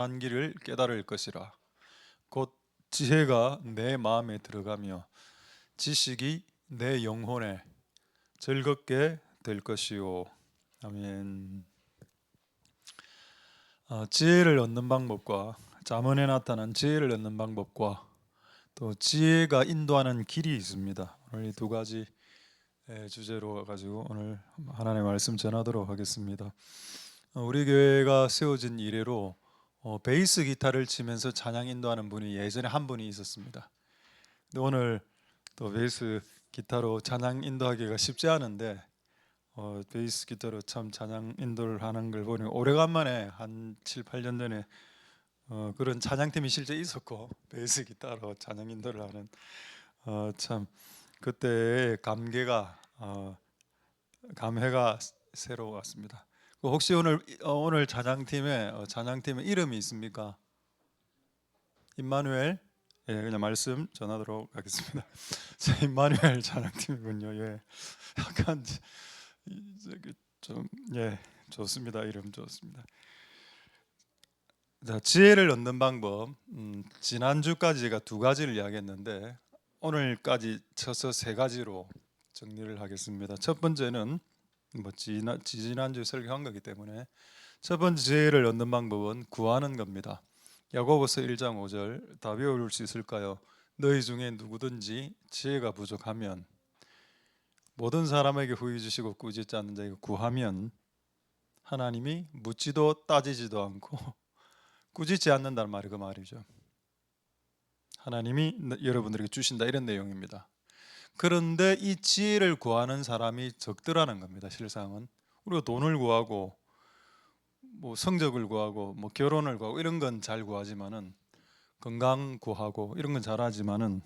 한 길을 깨달을 것이라. 곧 지혜가 내 마음에 들어가며 지식이 내 영혼에 즐겁게 될 것이요. 아멘. 지혜를 얻는 방법과 잠언에 나타난 지혜를 얻는 방법과 또 지혜가 인도하는 길이 있습니다. 오늘 이 두 가지 주제로 가지고 오늘 하나님의 말씀 전하도록 하겠습니다. 우리 교회가 세워진 이래로 베이스 기타를 치면서 찬양 인도하는 분이 예전에 한 분이 있었습니다. 근데 오늘 또 베이스 기타로 찬양 인도하기가 쉽지 않은데 베이스 기타로 참 찬양 인도를 하는 걸 보니 오래간만에 한 7, 8년 전에 그런 찬양팀이 실제 있었고 베이스 기타로 찬양 인도를 하는 참 그때의 감회가 새로웠습니다. 혹시 오늘 찬양팀의 이름이 있습니까? 임마누엘. 예, 그냥 말씀 전하도록 하겠습니다. 임마누엘 찬양팀이군요. 예, 약간 좋습니다. 이름 좋습니다. 자, 지혜를 얻는 방법. 지난주까지 제가 두 가지를 이야기했는데 오늘까지 쳐서 세 가지로 정리를 하겠습니다. 첫 번째는 지난주에 설교한 거기 때문에 첫 번째 지혜를 얻는 방법은 구하는 겁니다. 야고보서 1장 5절 다 외울 수 있을까요? 너희 중에 누구든지 지혜가 부족하면 모든 사람에게 후히 주시고 꾸짖지 않는 자에게 구하면 하나님이 묻지도 따지지도 않고 꾸짖지 않는다는 말이 그 말이죠. 하나님이 여러분들에게 주신다 이런 내용입니다. 그런데 이 지혜를 구하는 사람이 적더라는 겁니다. 실상은 우리가 돈을 구하고 뭐 성적을 구하고 뭐 결혼을 구하고 이런 건 잘 구하지만은 건강 구하고 이런 건 잘하지만은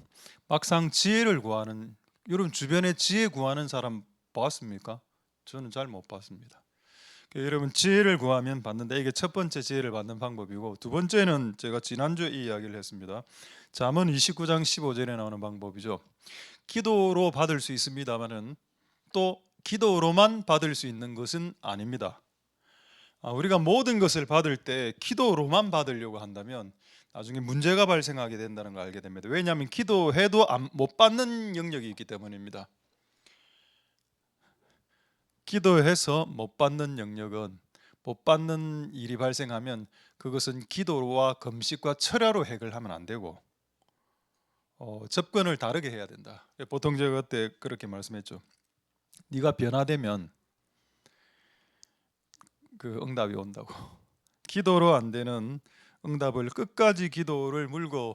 막상 지혜를 구하는 여러분 주변에 지혜 구하는 사람 봤습니까? 저는 잘 못 봤습니다. 여러분 지혜를 구하면 받는다. 이게 첫 번째 지혜를 받는 방법이고 두 번째는 제가 지난주에 이 이야기를 했습니다. 잠언 29장 15절에 나오는 방법이죠. 기도로 받을 수 있습니다만은 또 기도로만 받을 수 있는 것은 아닙니다. 우리가 모든 것을 받을 때 기도로만 받으려고 한다면 나중에 문제가 발생하게 된다는 걸 알게 됩니다. 왜냐하면 기도해도 못 받는 영역이 있기 때문입니다. 기도해서 못 받는 영역은 못 받는 일이 발생하면 그것은 기도와 금식과 철야로 해결하면 안 되고 접근을 다르게 해야 된다. 보통 제가 그때 그렇게 말씀했죠. 네가 변화되면 그 응답이 온다고. 기도로 안 되는 응답을 끝까지 기도를 물고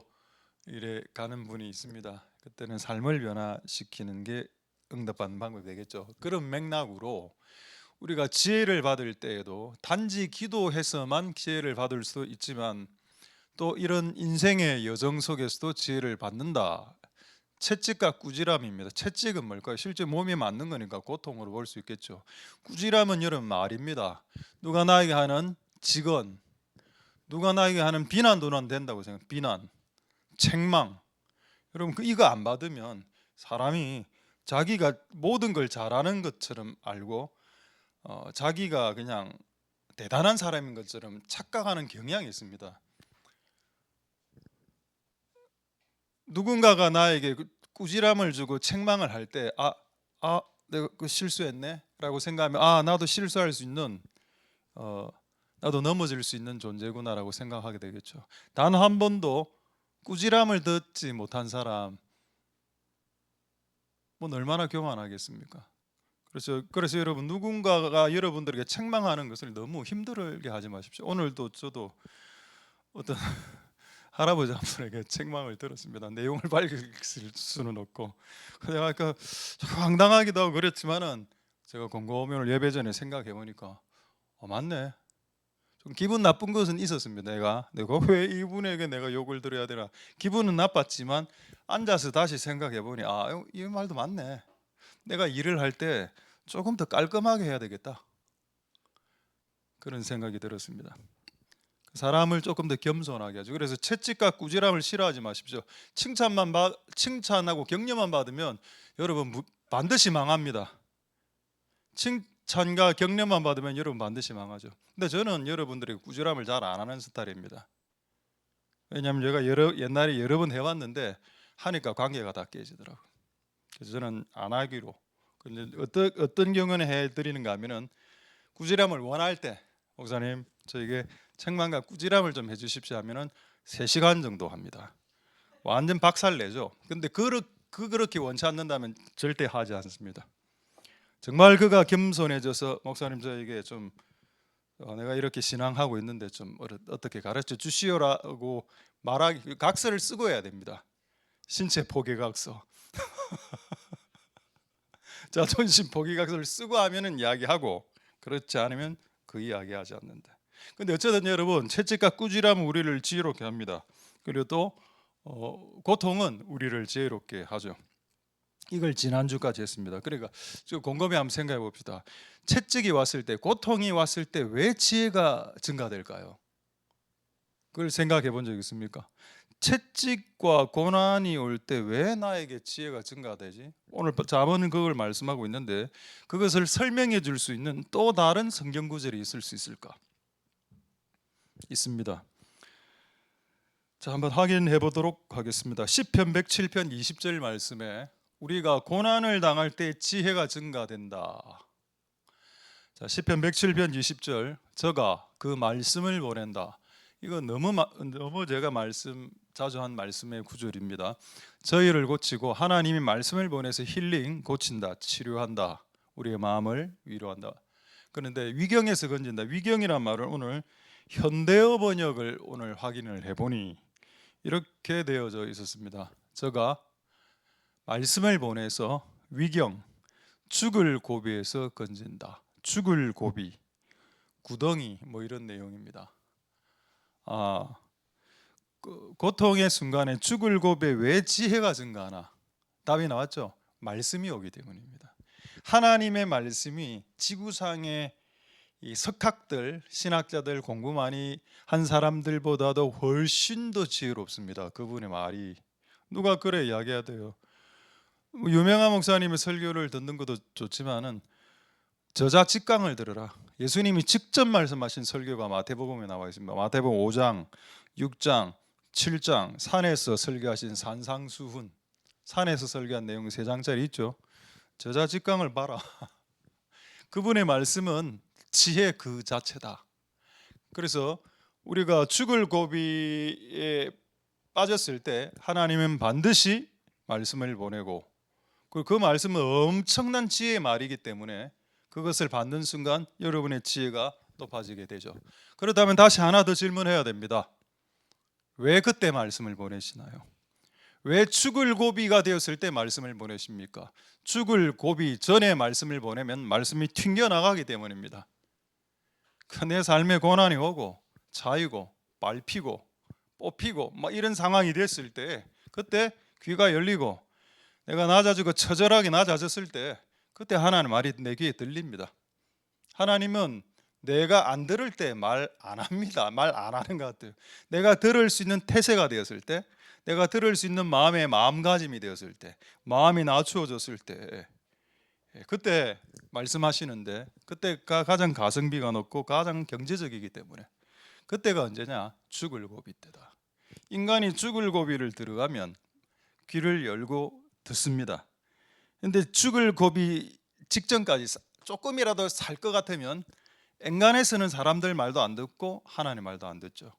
이래 가는 분이 있습니다. 그때는 삶을 변화시키는 게 응답받는 방법이 되겠죠. 그런 맥락으로 우리가 지혜를 받을 때에도 단지 기도해서만 지혜를 받을 수도 있지만 또 이런 인생의 여정 속에서도 지혜를 받는다. 채찍과 꾸지람입니다. 채찍은 뭘까요? 실제 몸에 맞는 거니까 고통으로 볼 수 있겠죠. 꾸지람은 여러분 말입니다. 누가 나에게 하는 직언, 누가 나에게 하는 비난도 된다고 생각. 비난, 책망. 여러분 이거 안 받으면 사람이 자기가 모든 걸 잘하는 것처럼 알고 자기가 그냥 대단한 사람인 것처럼 착각하는 경향이 있습니다. 누군가가 나에게 꾸지람을 주고 책망을 할 때 내가 그 실수했네 라고 생각하면 나도 실수할 수 있는 나도 넘어질 수 있는 존재구나 라고 생각하게 되겠죠. 단 한 번도 꾸지람을 듣지 못한 사람 얼마나 교만하겠습니까? 그래서 여러분 누군가가 여러분들에게 책망하는 것을 너무 힘들게 하지 마십시오. 오늘도 저도 어떤 할아버지 한 분에게 책망을 들었습니다. 내용을 밝힐 수는 없고 내가 황당하기도 하고 그랬지만은 제가 곰곰이 오늘 예배 전에 생각해 보니까 맞네. 좀 기분 나쁜 것은 있었습니다. 내가 왜 이분에게 내가 욕을 들어야 되나. 기분은 나빴지만 앉아서 다시 생각해 보니 이 말도 맞네. 내가 일을 할 때 조금 더 깔끔하게 해야 되겠다. 그런 생각이 들었습니다. 사람을 조금 더 겸손하게 하죠. 그래서 채찍과 꾸지람을 싫어하지 마십시오. 칭찬하고 격려만 받으면 여러분 반드시 망합니다. 협찬과 격려만 받으면 여러분 반드시 망하죠. 근데 저는 여러분들의 꾸지람을 잘 안 하는 스타일입니다. 왜냐하면 제가 옛날에 여러 번 해봤는데 하니까 관계가 다 깨지더라고요. 그래서 저는 안 하기로. 근데 어떤 경우는 해드리는가 하면은 꾸지람을 원할 때 목사님 저에게 책망과 꾸지람을 좀 해주십시오 하면은 3시간 정도 합니다. 완전 박살 내죠. 근데 그렇게 원치 않는다면 절대 하지 않습니다. 정말 그가 겸손해져서 목사님 저에게 좀 내가 이렇게 신앙하고 있는데 좀 어떻게 가르쳐 주시오라고 말하기 각서를 쓰고 해야 됩니다. 신체 포기각서, 자존심 포기각서를 쓰고 하면은 이야기하고 그렇지 않으면 그 이야기하지 않는다. 근데 어쨌든 여러분 채찍과 꾸지람은 우리를 지혜롭게 합니다. 그리고 또 고통은 우리를 지혜롭게 하죠. 이걸 지난주까지 했습니다. 그러니까 곰곰이 한번 생각해 봅시다. 채찍이 왔을 때, 고통이 왔을 때 왜 지혜가 증가될까요? 그걸 생각해 본 적 있습니까? 채찍과 고난이 올 때 왜 나에게 지혜가 증가되지? 오늘 잠언은 그걸 말씀하고 있는데 그것을 설명해 줄 수 있는 또 다른 성경 구절이 있을 수 있을까? 있습니다. 자, 한번 확인해 보도록 하겠습니다. 시편 107편 20절 말씀에 우리가 고난을 당할 때 지혜가 증가된다. 자, 시편 107편 20절 저가 그 말씀을 보낸다. 이거 너무 제가 자주 한 말씀의 구절입니다. 저희를 고치고 하나님이 말씀을 보내서 힐링, 고친다, 치료한다. 우리의 마음을 위로한다. 그런데 위경에서 건진다. 위경이란 말을 오늘 현대어 번역을 오늘 확인을 해보니 이렇게 되어져 있었습니다. 저가 말씀을 보내서 위경, 죽을 고비에서 건진다. 죽을 고비, 구덩이 뭐 이런 내용입니다. 고통의 순간에 죽을 고비에 왜 지혜가 증가하나? 답이 나왔죠. 말씀이 오기 때문입니다. 하나님의 말씀이 지구상의 이 석학들, 신학자들 공부 많이 한 사람들보다도 훨씬 더 지혜롭습니다. 그분의 말이. 누가 그래 이야기하대요. 유명한 목사님의 설교를 듣는 것도 좋지만은 저자 직강을 들으라. 예수님이 직접 말씀하신 설교가 마태복음에 나와 있습니다. 마태복음 5장, 6장, 7장 산에서 설교하신 산상수훈, 산에서 설교한 내용 3장짜리 있죠. 저자 직강을 봐라. 그분의 말씀은 지혜 그 자체다. 그래서 우리가 죽을 고비에 빠졌을 때 하나님은 반드시 말씀을 보내고 그 말씀은 엄청난 지혜의 말이기 때문에 그것을 받는 순간 여러분의 지혜가 높아지게 되죠. 그렇다면 다시 하나 더 질문해야 됩니다. 왜 그때 말씀을 보내시나요? 왜 죽을 고비가 되었을 때 말씀을 보내십니까? 죽을 고비 전에 말씀을 보내면 말씀이 튕겨나가기 때문입니다. 내 삶에 고난이 오고 차이고 밟히고 뽑히고 막 이런 상황이 됐을 때 그때 귀가 열리고 내가 낮아지고 처절하게 낮아졌을 때 그때 하나님 말이 내 귀에 들립니다. 하나님은 내가 안 들을 때 말 안 합니다. 말 안 하는 것 같아요. 내가 들을 수 있는 태세가 되었을 때, 내가 들을 수 있는 마음의 마음가짐이 되었을 때, 마음이 낮추어졌을 때 그때 말씀하시는데 그때가 가장 가성비가 높고 가장 경제적이기 때문에 그때가 언제냐? 죽을 고비 때다. 인간이 죽을 고비를 들어가면 귀를 열고 듣습니다. 근데 죽을 고비 직전까지 조금이라도 살 것 같으면 엔간해서는 사람들 말도 안 듣고 하나님 말도 안 듣죠.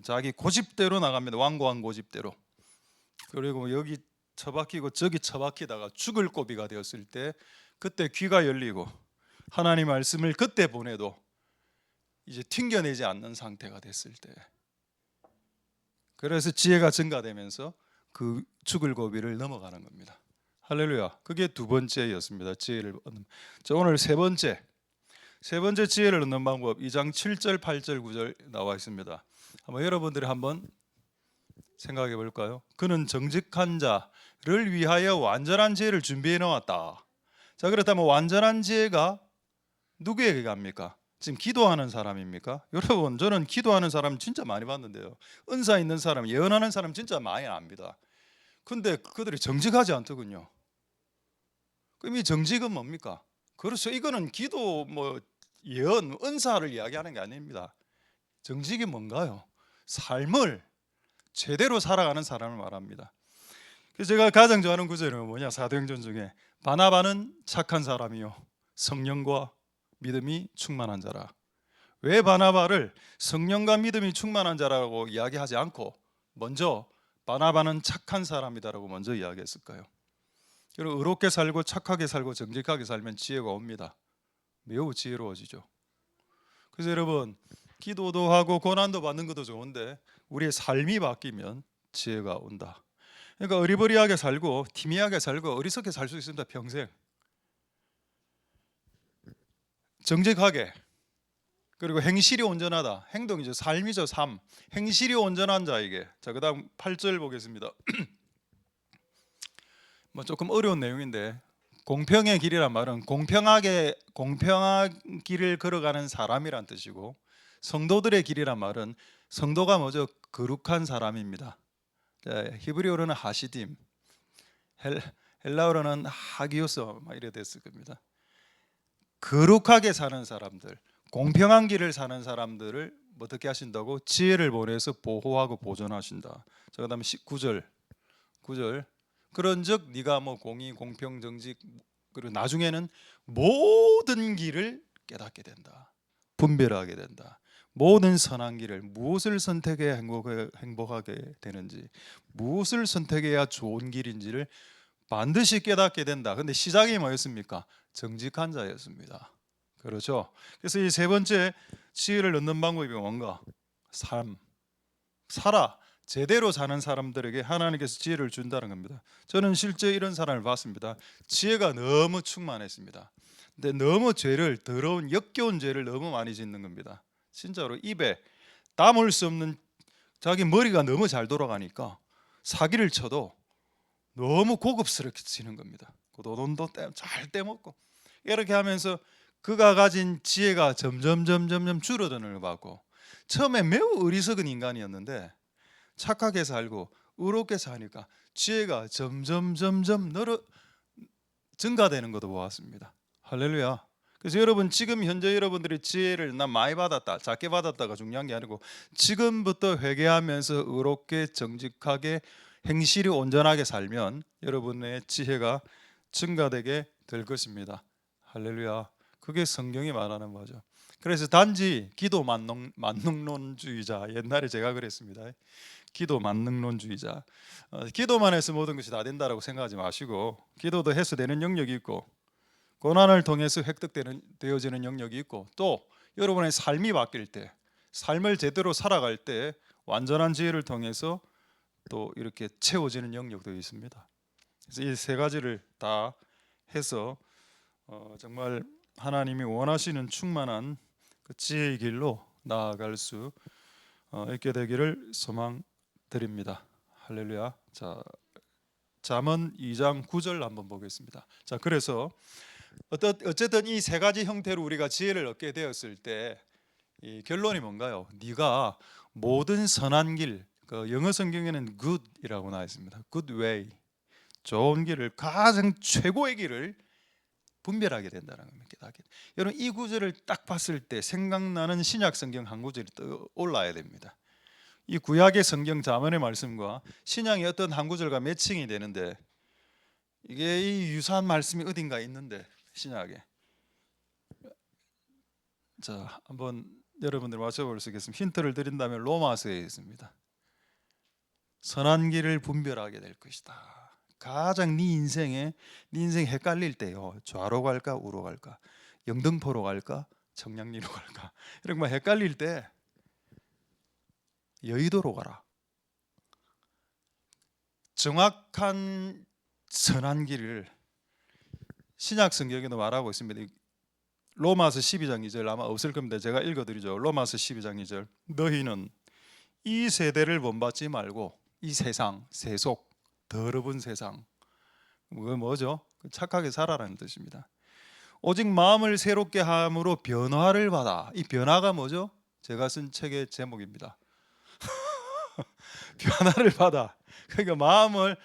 자기 고집대로 나갑니다. 완고한 고집대로. 그리고 여기 처박히고 저기 처박히다가 죽을 고비가 되었을 때 그때 귀가 열리고 하나님 말씀을 그때 보내도 이제 튕겨내지 않는 상태가 됐을 때 그래서 지혜가 증가되면서 그 죽을 고비를 넘어가는 겁니다. 할렐루야. 그게 두 번째였습니다. 지혜를 얻는. 자, 오늘 세 번째 지혜를 얻는 방법 2장 7절 8절 9절 나와 있습니다. 한번 여러분들이 한번 생각해 볼까요? 그는 정직한 자를 위하여 완전한 지혜를 준비해 놓았다. 자, 그렇다면 완전한 지혜가 누구에게 갑니까? 지금 기도하는 사람입니까? 여러분, 저는 기도하는 사람 진짜 많이 봤는데요. 은사 있는 사람, 예언하는 사람 진짜 많이 압니다. 근데 그들이 정직하지 않더군요. 그럼 이 정직은 뭡니까? 그렇죠. 이거는 기도 뭐 예언, 은사를 이야기하는 게 아닙니다. 정직이 뭔가요? 삶을 제대로 살아가는 사람을 말합니다. 그래서 제가 가장 좋아하는 구절은 뭐냐? 사도행전 중에 바나바는 착한 사람이요 성령과 믿음이 충만한 자라. 왜 바나바를 성령과 믿음이 충만한 자라고 이야기하지 않고 먼저 바나바는 착한 사람이다라고 먼저 이야기했을까요? 여러분, 의롭게 살고 착하게 살고 정직하게 살면 지혜가 옵니다. 매우 지혜로워지죠. 그래서 여러분, 기도도 하고 고난도 받는 것도 좋은데 우리의 삶이 바뀌면 지혜가 온다. 그러니까 어리버리하게 살고 티미하게 살고 어리석게 살 수 있습니다. 평생. 정직하게, 그리고 행실이 온전하다. 행동이죠. 삶이죠. 삶. 행실이 온전한 자에게. 자, 그다음 8절 보겠습니다. 뭐 조금 어려운 내용인데, 공평의 길이란 말은 공평한 길을 걸어가는 사람이란 뜻이고, 성도들의 길이란 말은 성도가 뭐죠? 거룩한 사람입니다. 히브리어로는 하시딤, 헬라어로는 하기오스 막 이래 됐을 겁니다. 거룩하게 사는 사람들, 공평한 길을 사는 사람들을 어떻게 하신다고? 지혜를 보내서 보호하고 보존하신다. 자, 그다음에 19절. 그런즉 네가 뭐 공의, 공평, 정직, 그리고 나중에는 모든 길을 깨닫게 된다. 분별하게 된다. 모든 선한 길을, 무엇을 선택해야 행복하게 되는지, 무엇을 선택해야 좋은 길인지를 반드시 깨닫게 된다. 근데 시작이 뭐였습니까? 정직한 자였습니다. 그렇죠? 그래서 이 세 번째 지혜를 얻는 방법이 뭔가? 살아. 제대로 사는 사람들에게 하나님께서 지혜를 준다는 겁니다. 저는 실제 이런 사람을 봤습니다. 지혜가 너무 충만했습니다. 근데 너무 더러운 역겨운 죄를 너무 많이 짓는 겁니다. 진짜로 입에 담을 수 없는, 자기 머리가 너무 잘 돌아가니까 사기를 쳐도 너무 고급스럽게 치는 겁니다. 돈도 잘 떼먹고 이렇게 하면서 그가 가진 지혜가 점점 줄어드는 걸 봤고, 처음에 매우 어리석은 인간이었는데 착하게 살고 의롭게 사니까 지혜가 점점 증가되는 것도 보았습니다. 할렐루야. 그래서 여러분, 지금 현재 여러분들이 지혜를 난 많이 받았다, 작게 받았다가 중요한 게 아니고 지금부터 회개하면서 의롭게 정직하게 행실이 온전하게 살면 여러분의 지혜가 증가되게 될 것입니다. 할렐루야. 그게 성경이 말하는 거죠. 그래서 단지 기도 만능론주의자, 옛날에 제가 그랬습니다. 기도 만능론주의자, 기도만 해서 모든 것이 다 된다라고 생각하지 마시고, 기도도 해서 되는 영역이 있고, 고난을 통해서 되어지는 영역이 있고, 또 여러분의 삶이 바뀔 때, 삶을 제대로 살아갈 때 완전한 지혜를 통해서 또 이렇게 채워지는 영역도 있습니다. 그래서 이 세 가지를 다 해서 정말 하나님이 원하시는 충만한 그 지혜의 길로 나아갈 수 있게 되기를 소망드립니다. 할렐루야. 자, 잠언 2장 9절 한번 보겠습니다. 자, 그래서 어쨌든 이 세 가지 형태로 우리가 지혜를 얻게 되었을 때 이 결론이 뭔가요? 네가 모든 선한 길, 그 영어 성경에는 good이라고 나와 있습니다. good way, 좋은 길을, 가장 최고의 길을 분별하게 된다는 겁니다. 여러분, 이 구절을 딱 봤을 때 생각나는 신약 성경 한 구절이 떠올라야 됩니다. 이 구약의 성경 잠언의 말씀과 신약의 어떤 한 구절과 매칭이 되는데, 이게 이 유사한 말씀이 어딘가 있는데 신약에, 자, 한번 여러분들 맞춰볼 수 있겠습니다. 힌트를 드린다면 로마서에 있습니다. 선한 길을 분별하게 될 것이다. 가장 네 인생 헷갈릴 때요, 좌로 갈까 우로 갈까, 영등포로 갈까 청량리로 갈까, 이런 거 헷갈릴 때 여의도로 가라. 정확한 선한 길을 신약 성경에도 말하고 있습니다. 로마서 12장 2절 아마 없을 겁니다. 제가 읽어드리죠. 로마서 12장 2절. 너희는 이 세대를 본받지 말고, 이 세상, 세속, 더러운 세상, 그거 뭐죠? 착하게 살아라는 뜻입니다. 오직 마음을 새롭게 함으로 변화를 받아. 이 변화가 뭐죠? 제가 쓴 책의 제목입니다. 변화를 받아. 그러니까 마음을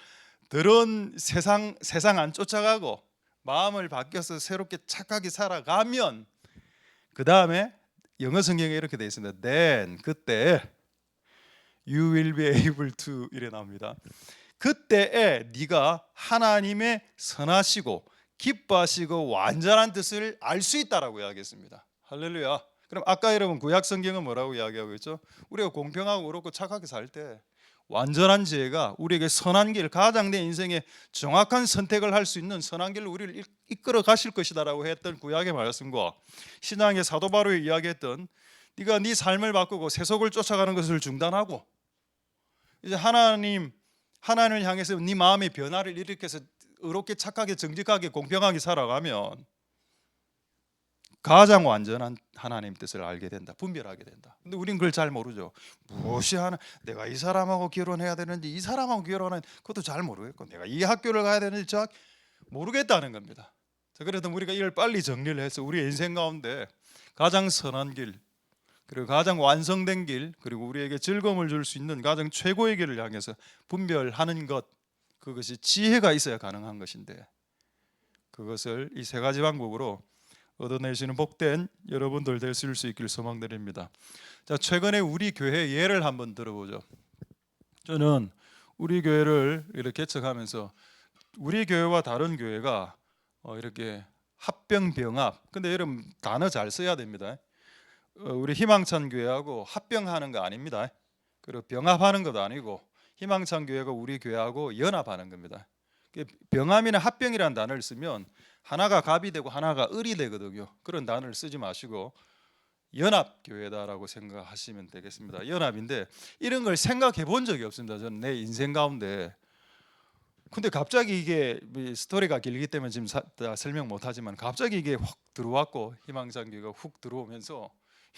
더러운 세상 안 쫓아가고 마음을 바뀌어서 새롭게 착하게 살아가면, 그 다음에 영어 성경에 이렇게 되어 있습니다. Then, 그때 you will be able to 이래 나옵니다. 그때에 네가 하나님의 선하시고 기뻐하시고 완전한 뜻을 알 수 있다라고 이야기했습니다. 할렐루야. 그럼 아까 여러분 구약 성경은 뭐라고 이야기하고 있죠? 우리가 공평하고 그렇고 착하게 살 때 완전한 지혜가 우리에게 선한 길, 가장 내 인생에 정확한 선택을 할 수 있는 선한 길로 우리를 이끌어 가실 것이다라고 했던 구약의 말씀과 신약의 사도 바울이 이야기했던 네가 네 삶을 바꾸고 세속을 쫓아가는 것을 중단하고 이제 하나님을 향해서 네 마음의 변화를 일으켜서 의롭게 착하게 정직하게 공평하게 살아가면 가장 완전한 하나님 뜻을 알게 된다. 분별하게 된다. 근데 우린 그걸 잘 모르죠. 무엇이 하나, 내가 이 사람하고 결혼해야 되는지, 이 사람하고 결혼하는 그것도 잘 모르겠고, 내가 이 학교를 가야 되는지 잘 모르겠다는 겁니다. 그래도 우리가 이걸 빨리 정리를 해서 우리 인생 가운데 가장 선한 길, 그리고 가장 완성된 길, 그리고 우리에게 즐거움을 줄 수 있는 가장 최고의 길을 향해서 분별하는 것, 그것이 지혜가 있어야 가능한 것인데, 그것을 이 세 가지 방법으로 얻어내시는 복된 여러분들 되실 수 있길 소망드립니다. 자, 최근에 우리 교회 예를 한번 들어보죠. 저는 우리 교회를 이렇게 개척하면서 우리 교회와 다른 교회가 이렇게 합병병합. 근데 여러분 단어 잘 써야 됩니다. 우리 희망찬 교회하고 합병하는 거 아닙니다. 그리고 병합하는 것도 아니고 희망찬 교회가 우리 교회하고 연합하는 겁니다. 병합이나 합병이라는 단어를 쓰면 하나가 갑이 되고 하나가 을이 되거든요. 그런 단어를 쓰지 마시고 연합교회다라고 생각하시면 되겠습니다. 연합인데 이런 걸 생각해 본 적이 없습니다. 저는 내 인생 가운데. 근데 갑자기 이게 스토리가 길기 때문에 지금 설명 못하지만 갑자기 이게 확 들어왔고 희망찬교회가 훅 들어오면서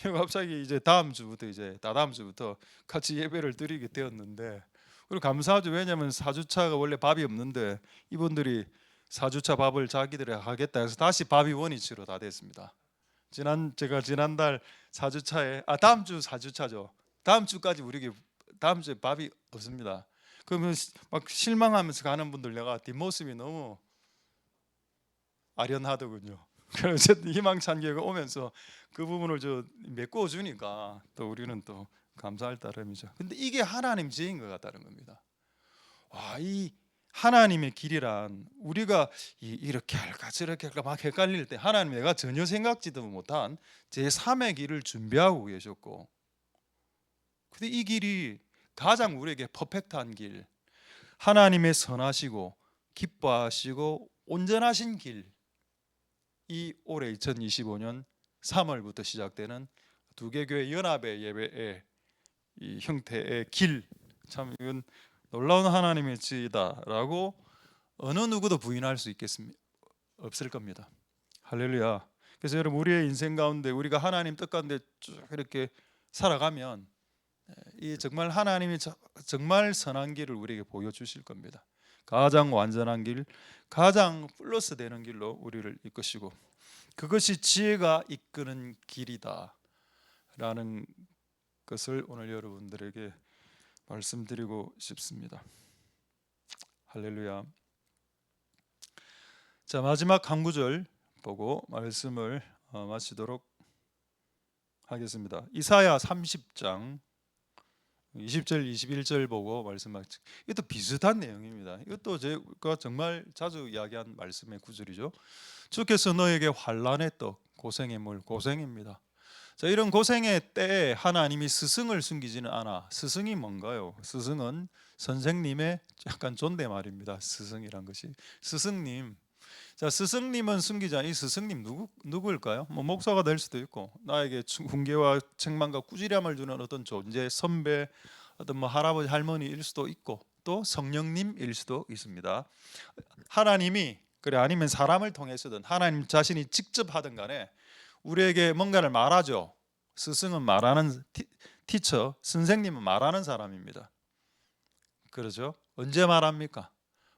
갑자기 이제 다음 주부터 같이 예배를 드리게 되었는데, 그리고 감사하죠. 왜냐하면 4주차가 원래 밥이 없는데 이분들이 4주차 밥을 자기들이 하겠다 해서 다시 밥이 원위치로 다 됐습니다. 제가 지난달 4주차에 다음 주 4주차죠. 다음 주까지 우리 다음 주에 밥이 없습니다. 그러면 막 실망하면서 가는 분들 내가 뒷모습이 너무 아련하더군요. 그래서 희망찬 교회가 오면서 그 부분을 메꿔 주니까 또 우리는 또 감사할 따름이죠. 근데 이게 하나님 지혜인 것 같다는 겁니다. 와, 이 하나님의 길이란 우리가 이렇게 할까 저렇게 할까 막 헷갈릴 때 하나님 내가 전혀 생각지도 못한 제3의 길을 준비하고 계셨고, 근데 이 길이 가장 우리에게 퍼펙트한 길, 하나님의 선하시고 기뻐하시고 온전하신 길, 이 올해 2025년 3월부터 시작되는 두 개 교회 연합의 예배의 이 형태의 길, 참 이건 놀라운 하나님의 지혜다라고 어느 누구도 부인할 수 없을 겁니다. 할렐루야. 그래서 여러분 우리의 인생 가운데 우리가 하나님 뜻 가운데 쭉 이렇게 살아가면 이 정말 하나님이 정말 선한 길을 우리에게 보여주실 겁니다. 가장 완전한 길, 가장 플러스 되는 길로 우리를 이끄시고 그것이 지혜가 이끄는 길이다라는 것을 오늘 여러분들에게 말씀드리고 싶습니다. 할렐루야. 자, 마지막 한 구절 보고 말씀을 마치도록 하겠습니다. 이사야 30장 20절 21절 보고 말씀하시. 이것도 비슷한 내용입니다. 이것도 제가 정말 자주 이야기한 말씀의 구절이죠. 주께서 너에게 환난의 떡, 고생의 물, 고생입니다. 자, 이런 고생의 때에 하나님이 스승을 숨기지는 않아. 스승이 뭔가요? 스승은 선생님의 약간 존댓말입니다. 스승이란 것이 스승님. 자, 스승님은 숨기지 않아. 이 스승님 누구일까요? 뭐 목사가 될 수도 있고 나에게 훈계와 책망과 꾸지람을 주는 어떤 존재, 선배, 어떤 뭐 할아버지 할머니일 수도 있고 또 성령님일 수도 있습니다. 하나님이 그래 아니면 사람을 통해서든 하나님 자신이 직접 하든 간에 우리에게 뭔가를 말하죠. 스승은 말하는 티처, 선생님은 말하는 사람입니다. 그렇죠? 언제 말합니까?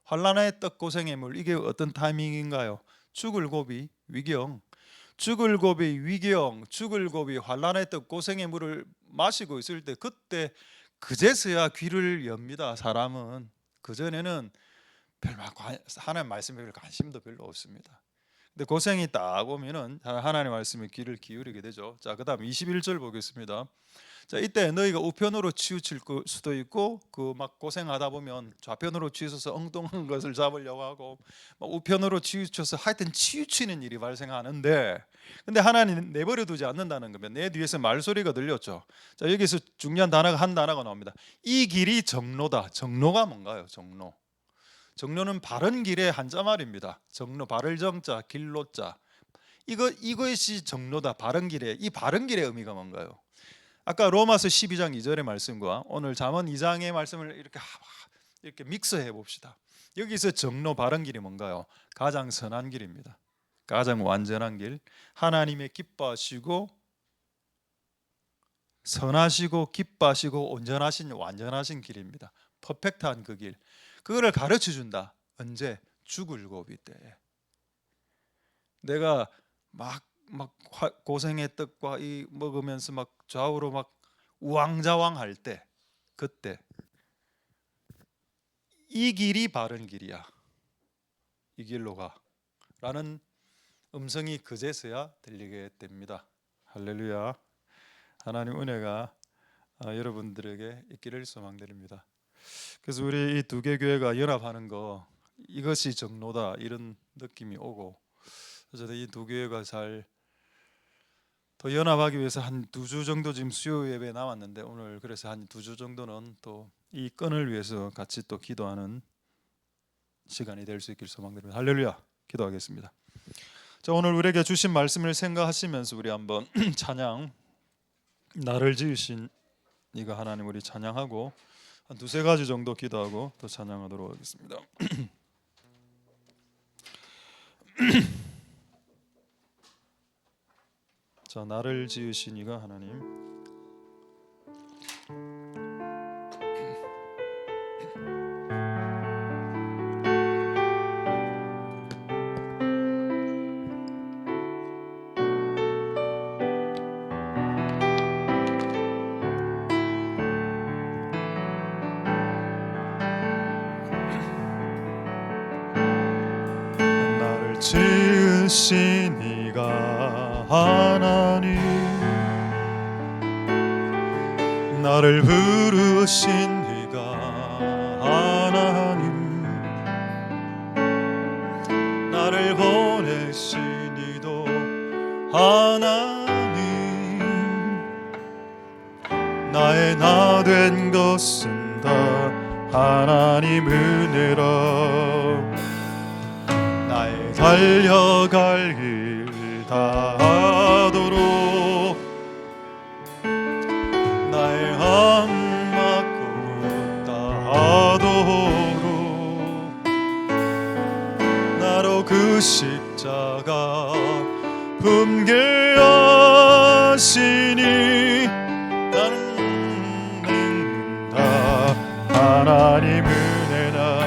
환난의 떡 고생의 물, 이게 어떤 타이밍인가요? 죽을 고비 위경, 죽을 고비 위경, 죽을 고비 환난의 떡 고생의 물을 마시고 있을 때 그때 그제서야 귀를 엽니다. 사람은 그전에는 하나님 말씀에 별 관심도 별로 없습니다. 근데 고생이 딱 오면은 하나님 말씀에 귀를 기울이게 되죠. 자, 그다음 21절 보겠습니다. 자, 이때 너희가 우편으로 치우칠 수도 있고 그 막 고생하다 보면 좌편으로 치우쳐서 엉뚱한 것을 잡으려고 하고 막 우편으로 치우쳐서 하여튼 치우치는 일이 발생하는데, 근데 하나님 내버려 두지 않는다는 거면 내 뒤에서 말소리가 들렸죠. 자, 여기서 중요한 한 단어가 나옵니다. 이 길이 정로다. 정로가 뭔가요? 정로. 정로는 바른 길의 한자말입니다. 정로, 바를 정자, 길로자. 이것이 정로다. 바른 길의, 이 바른 길의 의미가 뭔가요? 아까 로마서 12장 2절의 말씀과 오늘 잠언 2장의 말씀을 이렇게 믹스해 봅시다. 여기서 정로, 바른 길이 뭔가요? 가장 선한 길입니다. 가장 완전한 길, 하나님의 기뻐하시고 선하시고 기뻐하시고 온전하신 완전하신 길입니다. 퍼펙트한 그 길, 그거를 가르쳐 준다. 언제? 죽을 고비 때에. 내가 막 고생의 떡과 이 먹으면서 막 좌우로 막 우왕좌왕할 때, 그때 이 길이 바른 길이야, 이 길로 가 라는 음성이 그제서야 들리게 됩니다. 할렐루야. 하나님 은혜가 여러분들에게 있기를 소망드립니다. 그래서 우리 이 두 개 교회가 연합하는 거, 이것이 정로다, 이런 느낌이 오고, 그래서 이 두 교회가 잘 더 연합하기 위해서 한 2주 정도 지금 수요 예배 남았는데, 오늘 그래서 한 2주 정도는 또 이 건을 위해서 같이 또 기도하는 시간이 될 수 있길 소망드립니다. 할렐루야. 기도하겠습니다. 자, 오늘 우리에게 주신 말씀을 생각하시면서 우리 한번 찬양, 나를 지으신 이가 하나님, 우리 찬양하고 한 2-3가지 정도 기도하고 또 찬양하도록 하겠습니다. 자, 나를 지으신 이가 하나님, 나를 지으신 이가 하나님, 나를 부르신 이가 하나님, 나를 보내신 이도 하나님, 나의 나 된 것은 다 하나님 은혜라. 나의 달려갈 길 다하도록, 나의 악마 꿈 다하도록, 나로 그 십자가 품게 하시니, 나는 다 하나님 은혜나.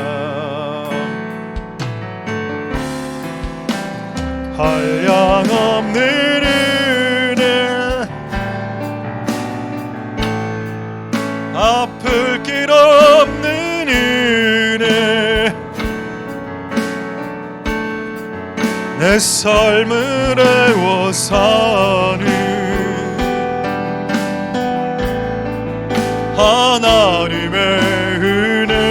한량없는 은혜, 아플 길 없는 은혜, 내 삶을 애워 사는 하나님의 은혜.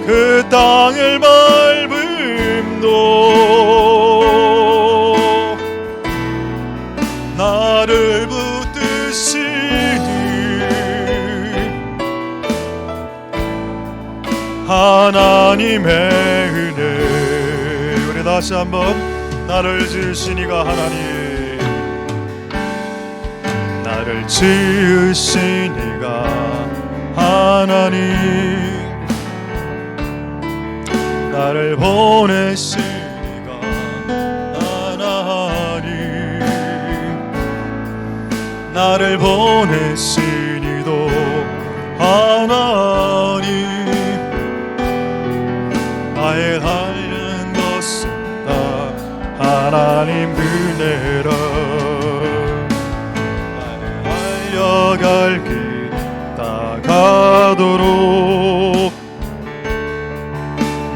그 땅을 밟음도 나를 붙드시니 하나님의 은혜. 우리 다시 한번, 나를 지으신 이가 하나님, 나를 지으신 이가 하나님, 나를 보내신 이가 하나님, 나를 보내신 이도 하나님, 나의 하는 것은 다 하나님 하나님 은혜라. 달려갈 길 다가도록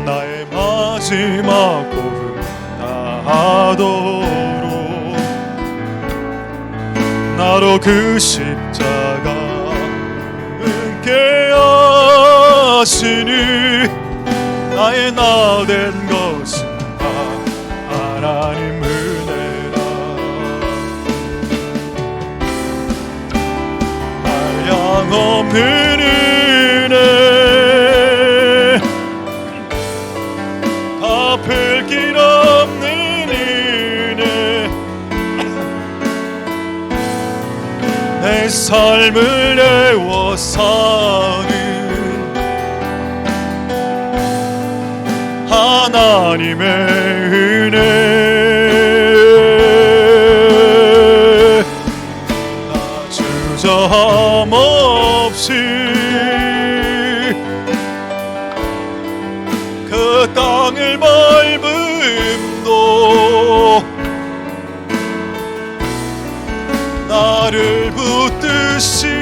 나의 마지막 호흡 다하도록 나로 그 십자가 은께 하시니 나의 나 된 것은 다 하나님 은혜라. 한량없는 은혜 갚을 길 없는 은혜 내 삶을 내워 사는 하나님의 은혜. 나 주저함 없이 그 땅을 밟음도 나를 붙드시는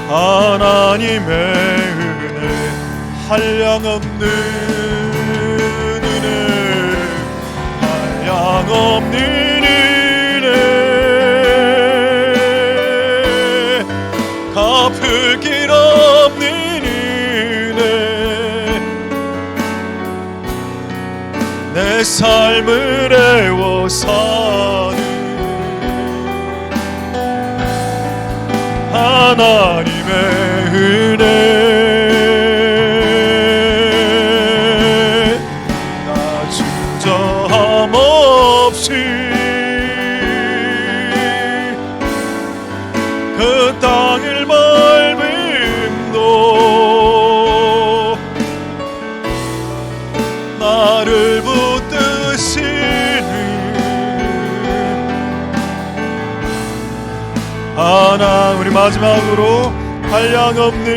하나님의 은혜. 한량없는 은혜 한량없는 은혜 갚을 길 없는 은혜 내 삶을 애워 사는 하나님의 은혜. 나 주저함 없이 그 땅을 밟음도 나를 붙드시는 하나. 우리 마지막으로 한량없는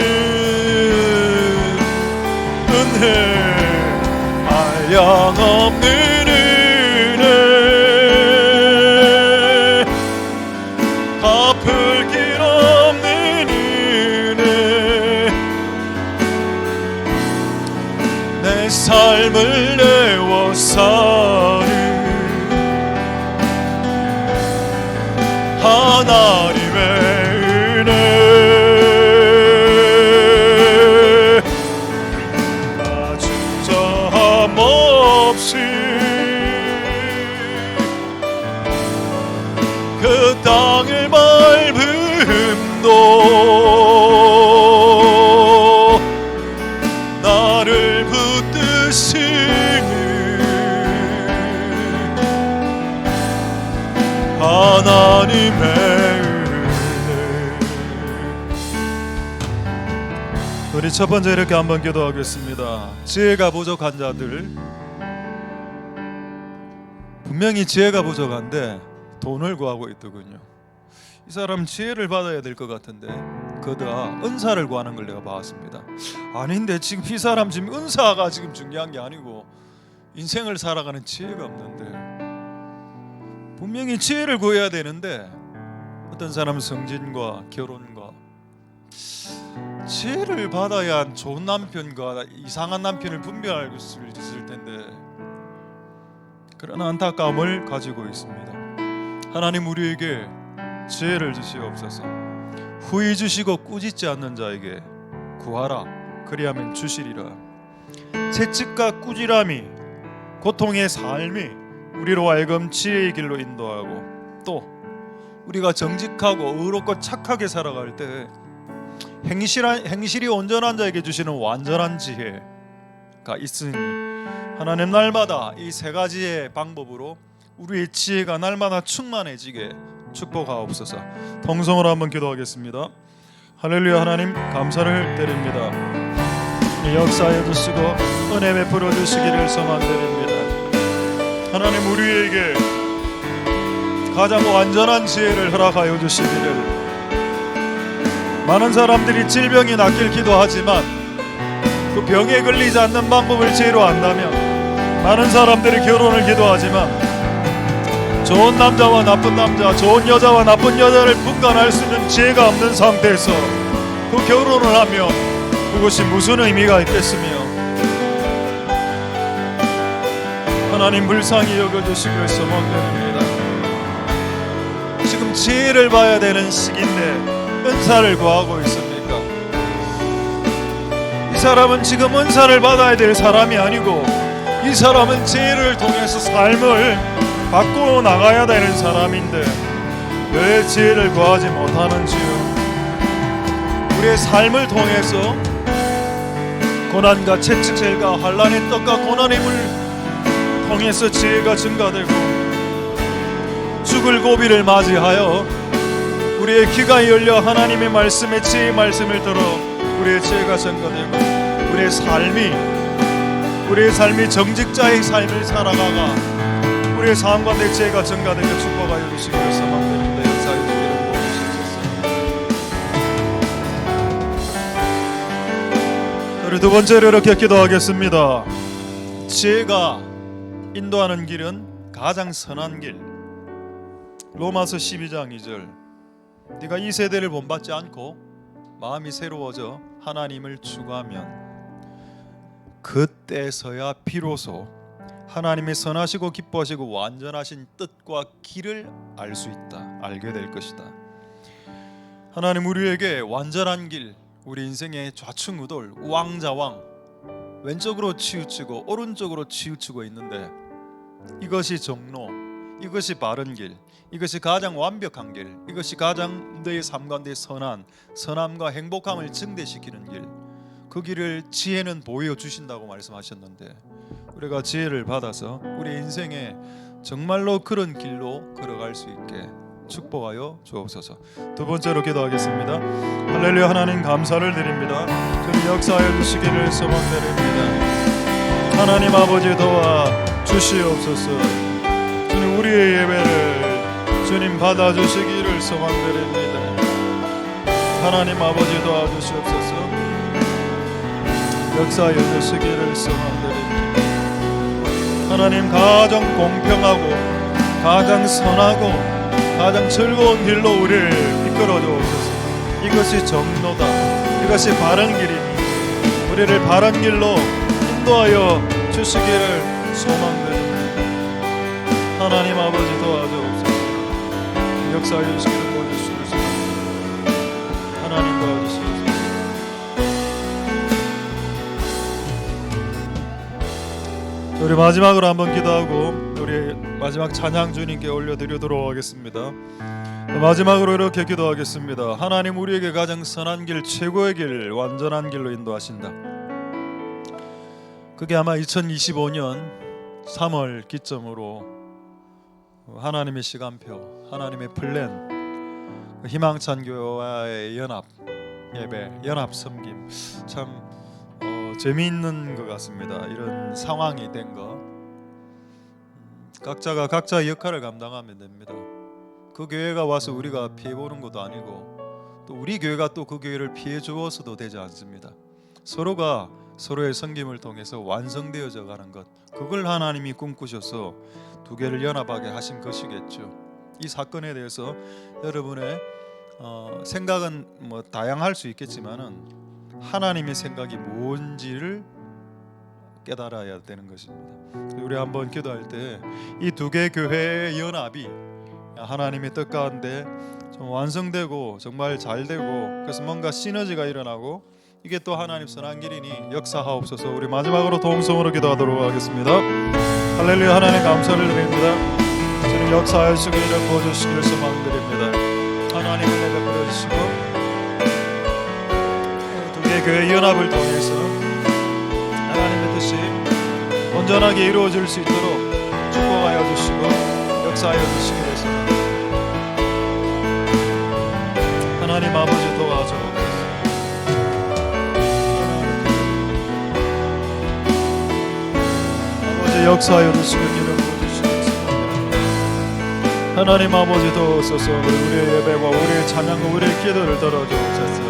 은혜 한량없는 은혜 갚을 길 없는 은혜 내 삶을 내워 사는 하나님의 은혜. 나 주저함 없이 그 땅을 밟음도 나를 붙드시는 하나님의 은혜. 우리 첫 번째 이렇게 한번 기도하겠습니다. 지혜가 부족한 자들, 분명히 지혜가 부족한데 돈을 구하고 있더군요. 이 사람 지혜를 받아야 될 것 같은데 그다 은사를 구하는 걸 내가 봤습니다. 아닌데 지금 이 사람 지금 은사가 지금 중요한 게 아니고 인생을 살아가는 지혜가 없는데 분명히 지혜를 구해야 되는데 어떤 사람은 성진과 결혼과 지혜를 받아야 좋은 남편과 이상한 남편을 분별할 수 있을 텐데 그런 안타까움을 가지고 있습니다. 하나님 우리에게 지혜를 주시옵소서. 후히 주시고 꾸짖지 않는 자에게 구하라 그리하면 주시리라. 채찍과 꾸지람이 고통의 삶이 우리로 하여금 지혜의 길로 인도하고 또 우리가 정직하고 의롭고 착하게 살아갈 때 행실이 온전한 자에게 주시는 완전한 지혜가 있으니 하나님 날마다 이 세 가지의 방법으로 우리의 지혜가 날마다 충만해지게 축복하옵소서. 통성으로 한번 기도하겠습니다. 할렐루야. 하나님 감사를 드립니다. 역사해 주시고 은혜 베풀어 주시기를 소망드립니다. 하나님 우리에게 가장 완전한 지혜를 허락하여 주시기를. 많은 사람들이 질병이 낫길 기도하지만 그 병에 걸리지 않는 방법을 제로 안다면 많은 사람들이 결혼을 기도하지만 좋은 남자와 나쁜 남자, 좋은 여자와 나쁜 여자를 분간할 수 있는 지혜가 없는 상태에서 그 결혼을 하며 그것이 무슨 의미가 있겠으며 하나님 불쌍히 여겨주시길 소망드립니다. 지금 지혜를 봐야 되는 시기인데 은사를 구하고 있습니까? 이 사람은 지금 은사를 받아야 될 사람이 아니고 이 사람은 지혜를 통해서 삶을 바꾸어 나가야 되는 사람인데 왜 지혜를 구하지 못하는지요? 우리의 삶을 통해서 고난과 채찍질과 환난의 떡과 고난의 물 통해서 지혜가 증가되고 죽을 고비를 맞이하여 우리의 귀가 열려 하나님의 말씀에 지혜의 말씀을 들어 우리의 지혜가 증가되고 우리의 삶이 정직자의 삶을 살아가가 우리의 삶 가운데 지혜가 증가되며 축복하여 주시기를 소망드립니다. 역사의 주기를 보여주시옵소서. 우리 두 번째로 이렇게 기도하겠습니다. 지혜가 인도하는 길은 가장 선한 길. 로마서 12장 2절. 네가 이 세대를 본받지 않고 마음이 새로워져 하나님을 추구하면 그때서야 비로소 하나님의 선하시고 기뻐하시고 완전하신 뜻과 길을 알 수 있다. 알게 될 것이다. 하나님 우리에게 완전한 길, 우리 인생의 좌충우돌, 우왕좌왕, 왼쪽으로 치우치고 오른쪽으로 치우치고 있는데 이것이 정로, 이것이 바른 길, 이것이 가장 완벽한 길, 이것이 가장 너의 삶 가운데 선함과 행복함을 증대시키는 길, 그 길을 지혜는 보여주신다고 말씀하셨는데 우리가 지혜를 받아서 우리 인생에 정말로 그런 길로 걸어갈 수 있게 축복하여 주옵소서. 두 번째로 기도하겠습니다. 할렐루야. 하나님 감사를 드립니다. 주님 역사하여 주시기를 소망드립니다. 하나님 아버지 도와 주시옵소서. 주님 우리의 예배를 주님 받아주시기를 소망드립니다. 하나님 아버지 도와주시옵소서. 역사하여 주시기를 소망드립니다. 하나님 가장 공평하고 가장 선하고 가장 즐거운 길로 우리를 이끌어 주옵소서. 이것이 정로다. 이것이 바른 길이니 우리를 바른 길로 인도하여 주시기를 소망드립니다. 하나님 아버지 도와주옵소서. 역사하여 주시기를 보여주시옵소서. 하나님 도와주시옵소서. 우리 마지막으로 한번 기도하고 우리 마지막 찬양 주님께 올려드리도록 하겠습니다. 마지막으로 이렇게 기도하겠습니다. 하나님 우리에게 가장 선한 길, 최고의 길, 완전한 길로 인도하신다. 그게 아마 2025년 3월 기점으로 하나님의 시간표, 하나님의 플랜, 희망찬 교회와의 연합 예배, 연합 섬김 참 재미있는 것 같습니다. 이런 상황이 된 거 각자가 각자의 역할을 감당하면 됩니다. 그 교회가 와서 우리가 피해보는 것도 아니고 또 우리 교회가 또 그 교회를 피해 주어서도 되지 않습니다. 서로가 서로의 섬김을 통해서 완성되어져 가는 것, 그걸 하나님이 꿈꾸셔서 두 개를 연합하게 하신 것이겠죠. 이 사건에 대해서 여러분의 생각은 뭐 다양할 수 있겠지만은 하나님의 생각이 뭔지를 깨달아야 되는 것입니다. 우리 한번 기도할 때 이 두 개 교회의 연합이 하나님의 뜻 가운데 좀 완성되고 정말 잘 되고 그래서 뭔가 시너지가 일어나고 이게 또 하나님 선한 길이니 역사하옵소서. 우리 마지막으로 동성으로 기도하도록 하겠습니다. 할렐루야. 하나님 감사를 드립니다. 주님 역사하여 주시기를 보여주시기를 소망드립니다. 하나님을 내가 불러주시고 교회 연합을 통해서 하나님의 뜻이 온전하게 이루어질 수 있도록 축복하여 주시고 역사하여 주시기 위해서 하나님 아버지 도와주옵소서. 아버지 역사하여 주시기를 보여주시옵소서. 하나님 아버지 도와주소서. 우리의 예배와 우리의 찬양과 우리의 기도를 들어주옵소서.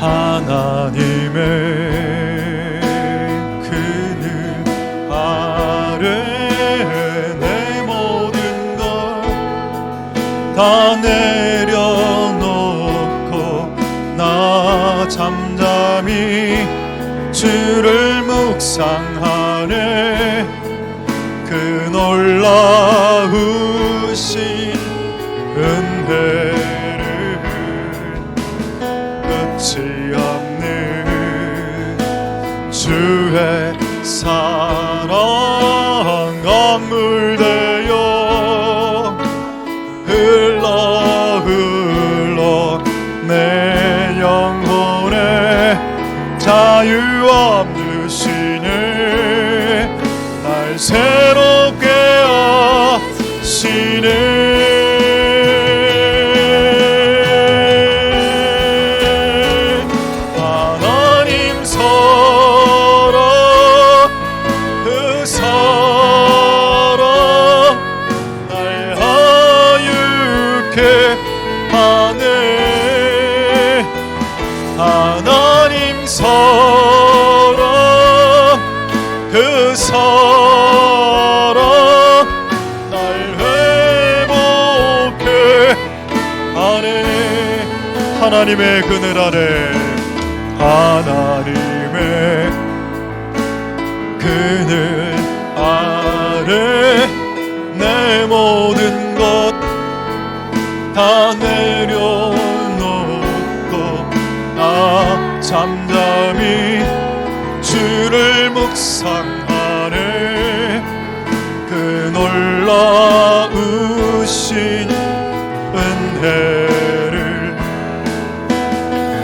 하나님의 그늘 아래 내 모든 것 다 내려놓고 나 잠잠히 주를 묵상하네. 그 놀라우신 은혜를 끝이 없는 주의 사랑 강물되어 흘러 내 영혼에 자유 얻으시네. 날 새롭게 하시네. 하나님 사랑 그 사랑 날 하얗게 하네. 하나님 사랑 그 사랑 날 회복해 하네. 하나님의 그늘 아래 하나님의 그늘 아래 내 모든 것 다 내려놓고 나 잠잠히 주를 묵상하네. 그 놀라우신 은혜를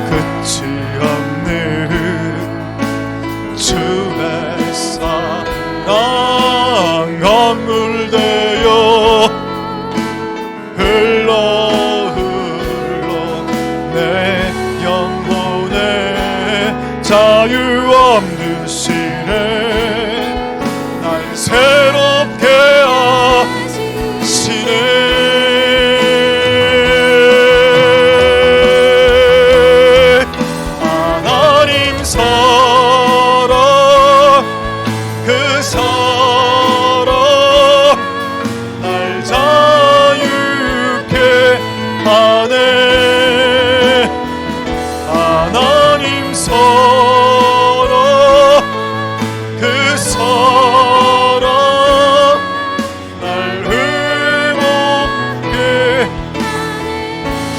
끝이 없는 주의 사랑 강물되어 흘러 내 영혼에 자유 얻으시네. 날 새롭게 하시네. 하나님 사랑 그 사랑 날 자유케 하네. 하나님 사랑 그 사랑 날 회복해.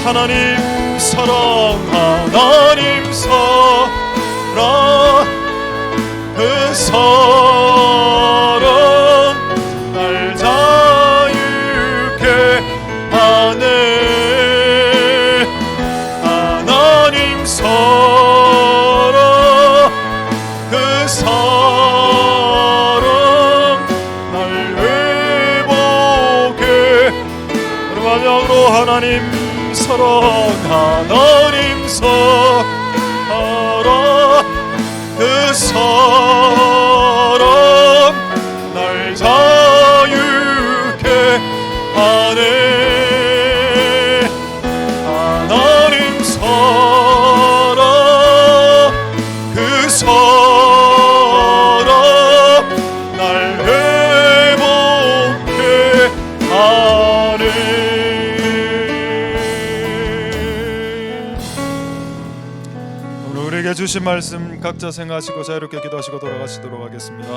하나님 사랑 하나님 사랑 그 사랑 날 자유케 하네. 하나님 사랑 그 사랑 날 회복해. 그럼 마지막으로 하나님 사랑 하나님 사랑 그 사랑 날 자유케 하네. 하나님 사랑 그 사랑 날 회복해 하네. 오늘 우리에게 주신 말씀 각자 생각하시고 자유롭게 기도하시고 돌아가시도록 하겠습니다.